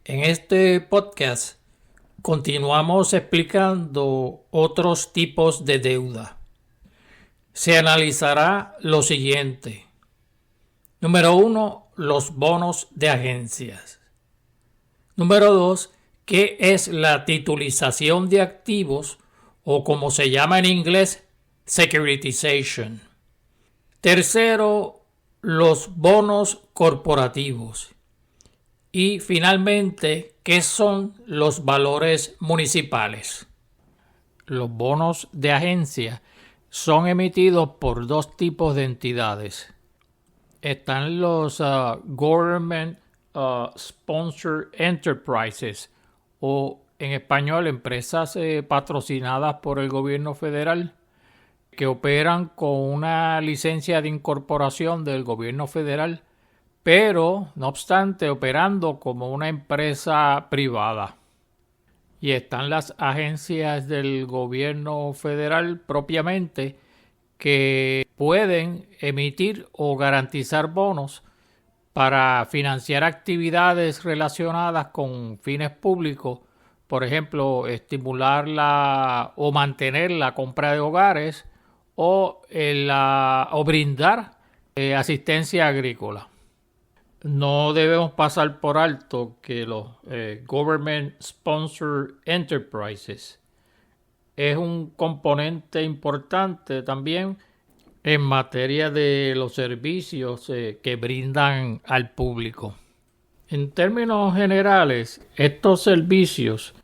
En este podcast continuamos explicando otros tipos de deuda. Se analizará lo siguiente. Número 1, los bonos de agencias. Número 2, ¿qué es la titulización de activos o como se llama en inglés, securitization? Tercero, los bonos corporativos. Y finalmente, ¿qué son los valores municipales? Los bonos de agencia son emitidos por dos tipos de entidades. Están los Government Sponsored Enterprises, o en español, empresas patrocinadas por el gobierno federal, que operan con una licencia de incorporación del gobierno federal, pero no obstante operando como una empresa privada. Y están las agencias del gobierno federal propiamente, que pueden emitir o garantizar bonos para financiar actividades relacionadas con fines públicos, por ejemplo, estimular o mantener la compra de hogares o brindar asistencia agrícola. No debemos pasar por alto que los Government Sponsored Enterprises es un componente importante también en materia de los servicios que brindan al público. En términos generales, estos servicios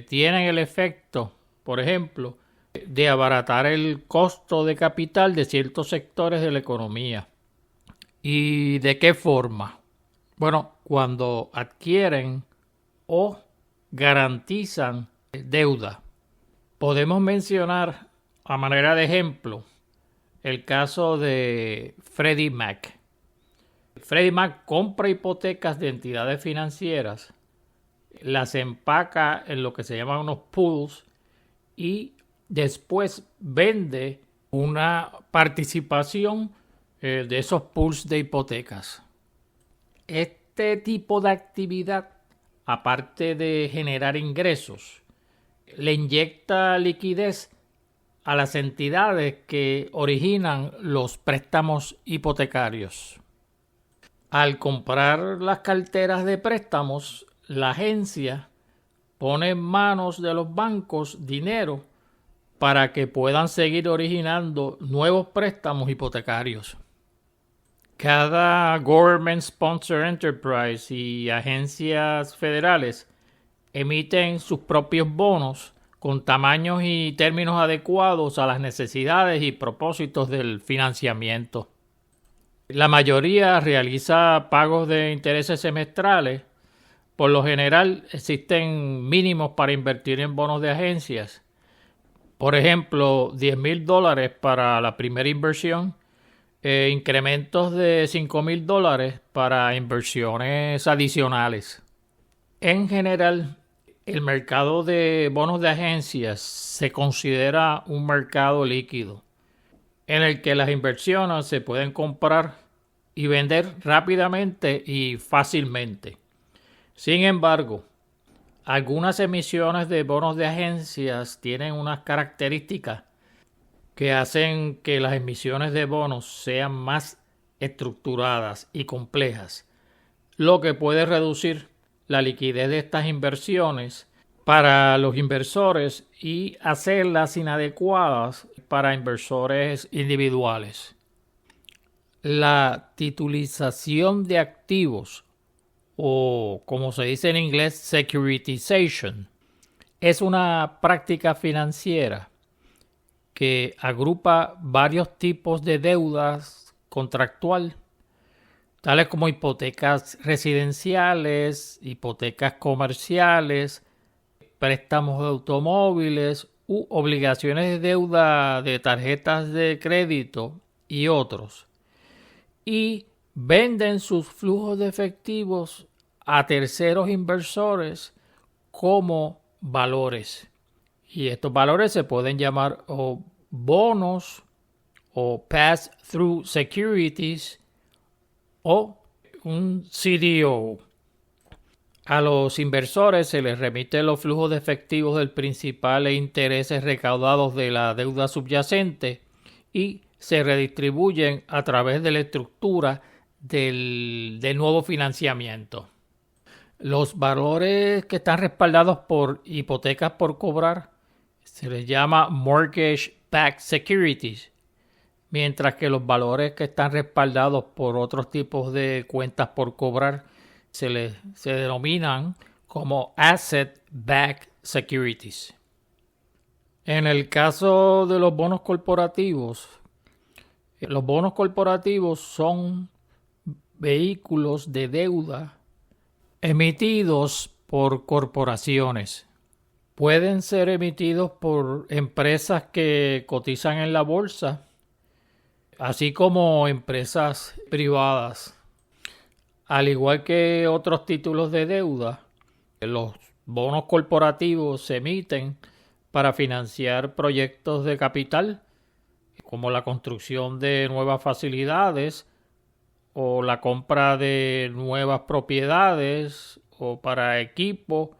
tienen el efecto, por ejemplo, de abaratar el costo de capital de ciertos sectores de la economía. ¿Y de qué forma? Bueno, cuando adquieren o garantizan deuda. Podemos mencionar a manera de ejemplo el caso de Freddie Mac. Freddie Mac compra hipotecas de entidades financieras, las empaca en lo que se llaman unos pools y después vende una participación de esos pools de hipotecas. Este tipo de actividad, aparte de generar ingresos, le inyecta liquidez a las entidades que originan los préstamos hipotecarios. Al comprar las carteras de préstamos, la agencia pone en manos de los bancos dinero para que puedan seguir originando nuevos préstamos hipotecarios. Cada Government Sponsored Enterprise y agencias federales emiten sus propios bonos con tamaños y términos adecuados a las necesidades y propósitos del financiamiento. La mayoría realiza pagos de intereses semestrales. Por lo general existen mínimos para invertir en bonos de agencias. Por ejemplo, $10,000 para la primera inversión, incrementos de $5,000 para inversiones adicionales. En general, el mercado de bonos de agencias se considera un mercado líquido, en el que las inversiones se pueden comprar y vender rápidamente y fácilmente. Sin embargo, algunas emisiones de bonos de agencias tienen unas características que hacen que las emisiones de bonos sean más estructuradas y complejas, lo que puede reducir la liquidez de estas inversiones para los inversores y hacerlas inadecuadas para inversores individuales. La titulización de activos, o como se dice en inglés, securitization, es una práctica financiera que agrupa varios tipos de deudas contractual, tales como hipotecas residenciales, hipotecas comerciales, préstamos de automóviles u obligaciones de deuda de tarjetas de crédito y otros. Y venden sus flujos de efectivos a terceros inversores como valores. Y estos valores se pueden llamar o bonos o pass-through securities o un CDO. A los inversores se les remiten los flujos de efectivos del principal e intereses recaudados de la deuda subyacente y se redistribuyen a través de la estructura del nuevo financiamiento. Los valores que están respaldados por hipotecas por cobrar se les llama mortgage-backed securities, mientras que los valores que están respaldados por otros tipos de cuentas por cobrar se denominan como asset-backed securities. En el caso de los bonos corporativos son vehículos de deuda emitidos por corporaciones. Pueden ser emitidos por empresas que cotizan en la bolsa, así como empresas privadas. Al igual que otros títulos de deuda, los bonos corporativos se emiten para financiar proyectos de capital, como la construcción de nuevas facilidades o la compra de nuevas propiedades o para equipo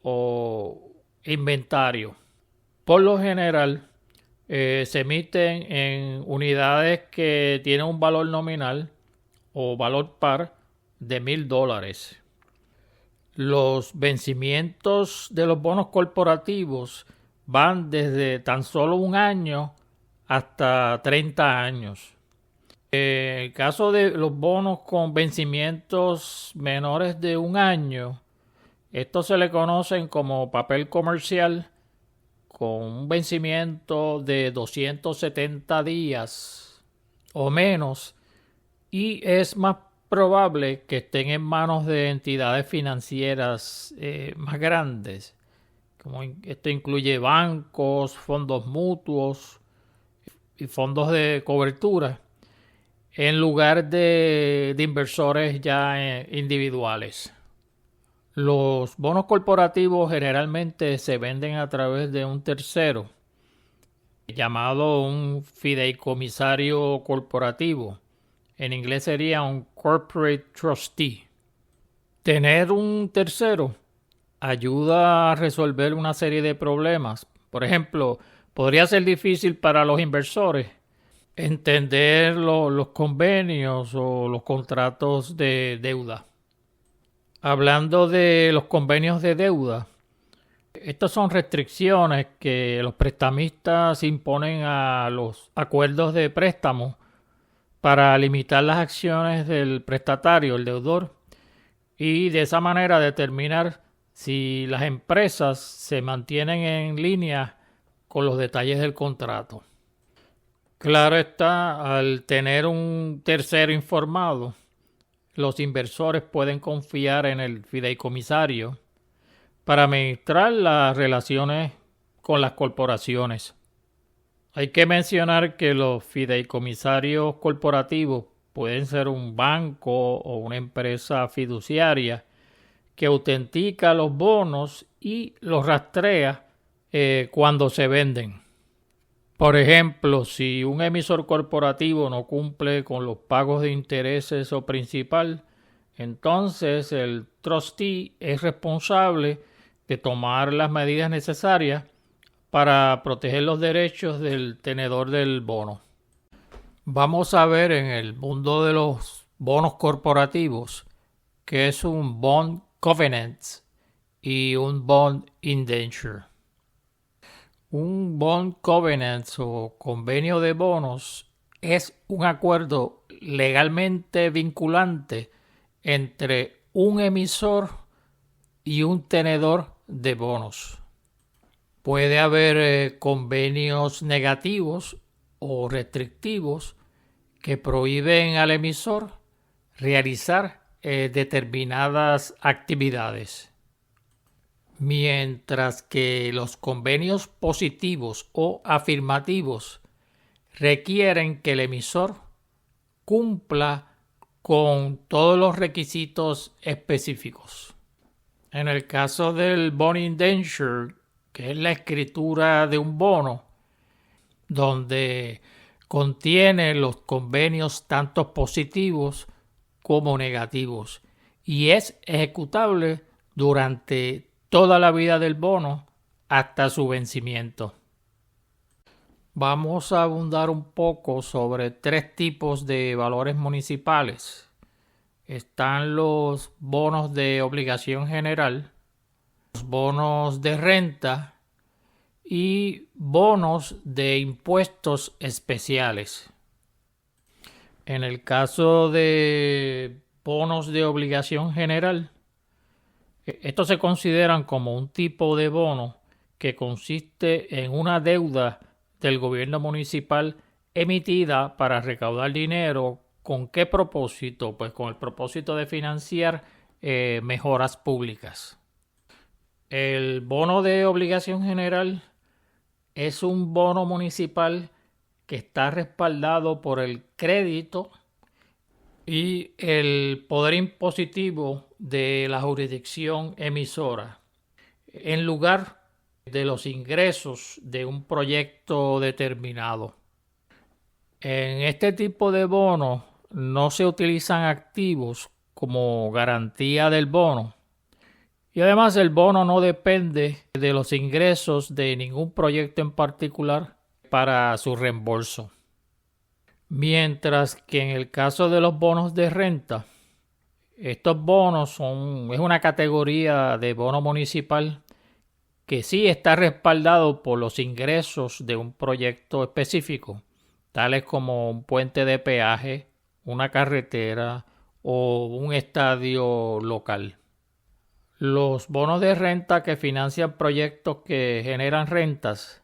o inventario. Por lo general, se emiten en unidades que tienen un valor nominal o valor par de $1,000. Los vencimientos de los bonos corporativos van desde tan solo 1 año hasta 30 años. En el caso de los bonos con vencimientos menores de 1 año, estos se le conocen como papel comercial con un vencimiento de 270 días o menos, y es más probable que estén en manos de entidades financieras más grandes. Esto incluye bancos, fondos mutuos y fondos de cobertura, en lugar de inversores ya individuales. Los bonos corporativos generalmente se venden a través de un tercero, llamado un fideicomisario corporativo. En inglés sería un corporate trustee. Tener un tercero ayuda a resolver una serie de problemas. Por ejemplo, podría ser difícil para los inversores entender los convenios o los contratos de deuda. Hablando de los convenios de deuda, estas son restricciones que los prestamistas imponen a los acuerdos de préstamo para limitar las acciones del prestatario, el deudor, y de esa manera determinar si las empresas se mantienen en línea con los detalles del contrato. Claro está, al tener un tercero informado, los inversores pueden confiar en el fideicomisario para administrar las relaciones con las corporaciones. Hay que mencionar que los fideicomisarios corporativos pueden ser un banco o una empresa fiduciaria que autentica los bonos y los rastrea cuando se venden. Por ejemplo, si un emisor corporativo no cumple con los pagos de intereses o principal, entonces el trustee es responsable de tomar las medidas necesarias para proteger los derechos del tenedor del bono. Vamos a ver en el mundo de los bonos corporativos qué es un bond covenant y un bond indenture. Un bond covenant o convenio de bonos es un acuerdo legalmente vinculante entre un emisor y un tenedor de bonos. Puede haber convenios negativos o restrictivos que prohíben al emisor realizar determinadas actividades, mientras que los convenios positivos o afirmativos requieren que el emisor cumpla con todos los requisitos específicos. En el caso del bond indenture, que es la escritura de un bono, donde contiene los convenios tanto positivos como negativos y es ejecutable durante toda la vida del bono hasta su vencimiento. Vamos a abundar un poco sobre 3 tipos de valores municipales. Están los bonos de obligación general, los bonos de renta y bonos de impuestos especiales. En el caso de bonos de obligación general, estos se consideran como un tipo de bono que consiste en una deuda del gobierno municipal emitida para recaudar dinero. ¿Con qué propósito? Pues con el propósito de financiar mejoras públicas. El bono de obligación general es un bono municipal que está respaldado por el crédito y el poder impositivo de la jurisdicción emisora, en lugar de los ingresos de un proyecto determinado. En este tipo de bono no se utilizan activos como garantía del bono, y además el bono no depende de los ingresos de ningún proyecto en particular para su reembolso. Mientras que en el caso de los bonos de renta, estos bonos es una categoría de bono municipal que sí está respaldado por los ingresos de un proyecto específico, tales como un puente de peaje, una carretera o un estadio local. Los bonos de renta que financian proyectos que generan rentas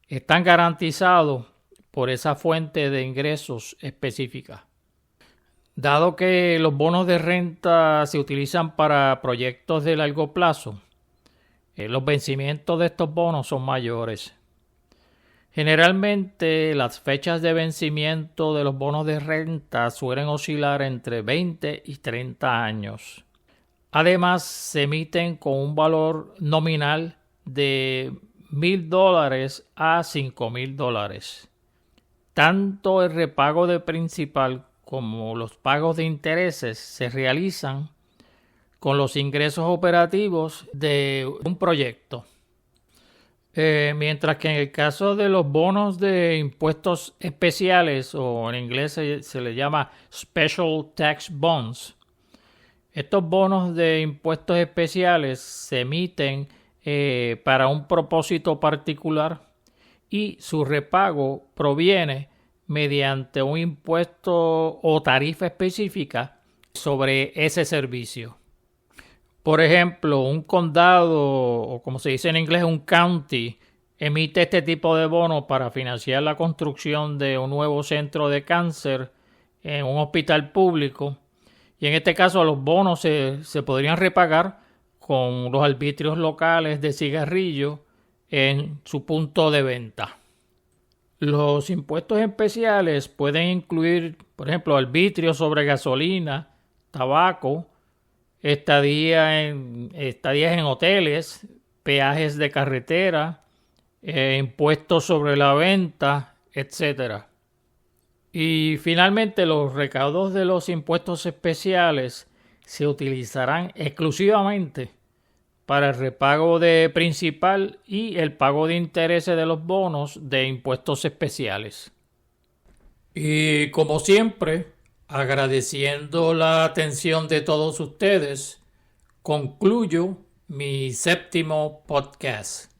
están garantizados por esa fuente de ingresos específica. Dado que los bonos de renta se utilizan para proyectos de largo plazo, los vencimientos de estos bonos son mayores. Generalmente las fechas de vencimiento de los bonos de renta suelen oscilar entre 20 y 30 años. Además, se emiten con un valor nominal de $1,000 a $5,000. Tanto el repago de principal como los pagos de intereses se realizan con los ingresos operativos de un proyecto. Mientras que en el caso de los bonos de impuestos especiales, o en inglés se le llama Special Tax Bonds, estos bonos de impuestos especiales se emiten para un propósito particular y su repago proviene mediante un impuesto o tarifa específica sobre ese servicio. Por ejemplo, un condado, o como se dice en inglés, un county, emite este tipo de bono para financiar la construcción de un nuevo centro de cáncer en un hospital público. Y en este caso los bonos se podrían repagar con los arbitrios locales de cigarrillos en su punto de venta. Los impuestos especiales pueden incluir, por ejemplo, arbitrios sobre gasolina, tabaco, estadías en hoteles, peajes de carretera, impuestos sobre la venta, etc. Y finalmente los recaudos de los impuestos especiales se utilizarán exclusivamente para el repago de principal y el pago de intereses de los bonos de impuestos especiales. Y como siempre, agradeciendo la atención de todos ustedes, concluyo mi 7º podcast.